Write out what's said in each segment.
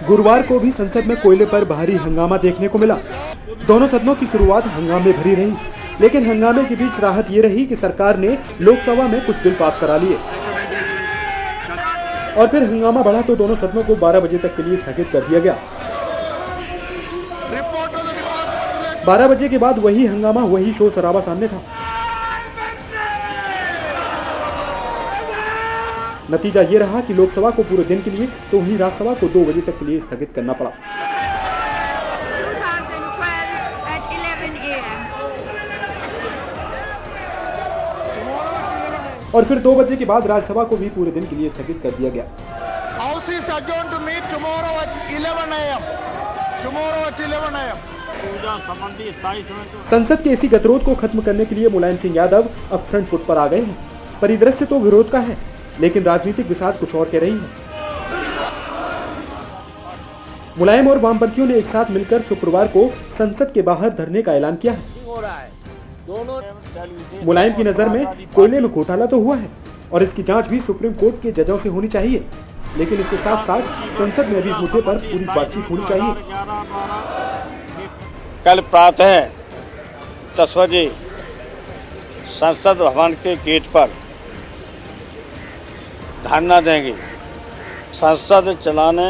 गुरुवार को भी संसद में कोयले पर भारी हंगामा देखने को मिला। दोनों सदनों की शुरुआत हंगामे भरी रही, लेकिन हंगामे के बीच राहत ये रही कि सरकार ने लोकसभा में कुछ बिल पास करा लिए और फिर हंगामा बढ़ा तो दोनों सदनों को 12 बजे तक के लिए स्थगित कर दिया गया। 12 बजे के बाद वही हंगामा, वही शोर शराबा सामने था। नतीजा ये रहा कि लोकसभा को पूरे दिन के लिए तो वहीं राज्यसभा को 2 बजे तक के लिए स्थगित करना पड़ा। और फिर 2 बजे के बाद राज्यसभा को भी पूरे दिन के लिए स्थगित कर दिया गया। संसद के इसी गतिरोध को खत्म करने के लिए मुलायम सिंह यादव अब फ्रंट फुट पर आ गए हैं। परिदृश्य तो विरोध का है, लेकिन राजनीतिक विषाद कुछ और कह रही है। मुलायम और वामपंथियों ने एक साथ मिलकर शुक्रवार को संसद के बाहर धरने का ऐलान किया है। मुलायम की नजर में कोयले में घोटाला तो हुआ है और इसकी जांच भी सुप्रीम कोर्ट के जजों से होनी चाहिए, लेकिन इसके साथ साथ संसद में भी इस मुद्दे पर पूरी बातचीत होनी चाहिए। कल प्रातः 10 बजे संसद भवन के गेट पर धरना देंगे। संसद चलाने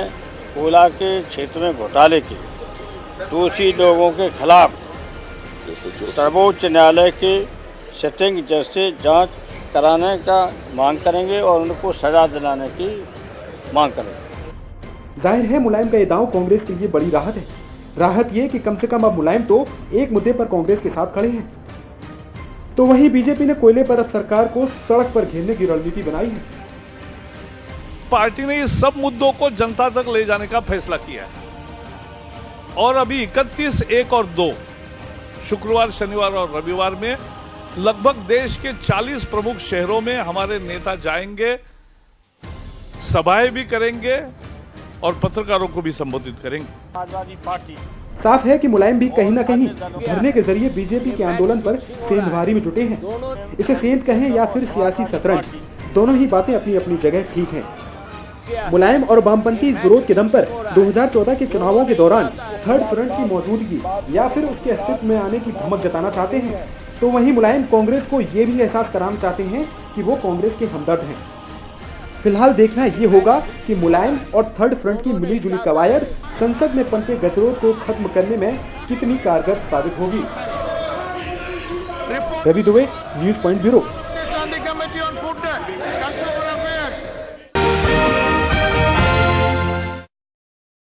कोयला के क्षेत्र में घोटाले के दोषी लोगों के खिलाफ सर्वोच्च न्यायालय के सिटिंग जज से जांच कराने का मांग करेंगे और उनको सजा दिलाने की मांग करेंगे। जाहिर है मुलायम का ये दांव कांग्रेस के लिए बड़ी राहत है। राहत ये कि कम से कम अब मुलायम तो एक मुद्दे पर कांग्रेस के साथ खड़े हैं। तो वहीं बीजेपी ने कोयले पर अब सरकार को सड़क पर घेरने की रणनीति बनाई है। पार्टी ने इस सब मुद्दों को जनता तक ले जाने का फैसला किया है और अभी 31, 1 और 2 शुक्रवार, शनिवार और रविवार में लगभग देश के 40 प्रमुख शहरों में हमारे नेता जाएंगे, सभाएं भी करेंगे और पत्रकारों को भी संबोधित करेंगे। समाजवादी पार्टी साफ है कि मुलायम भी कहीं न कहीं धरने के जरिए बीजेपी के आंदोलन पर सेंधमारी में जुटे हैं। इसे सेंध कहें या फिर सियासी शतरंज, दोनों ही बातें अपनी अपनी जगह ठीक हैं। मुलायम और वामपंथी इस विरोध के दम पर 2014 के चुनावों के दौरान थर्ड फ्रंट की मौजूदगी या फिर उसके अस्तित्व में आने की धमक जताना चाहते हैं, तो वहीं मुलायम कांग्रेस को ये भी एहसास कराना चाहते हैं कि वो कांग्रेस के हमदर्द हैं। फिलहाल देखना ये होगा कि मुलायम और थर्ड फ्रंट की मिलीजुली कवायद संसद में पनपे गतिरोध को खत्म करने में कितनी कारगर साबित होगी। Ravi Dubey, news point bureau.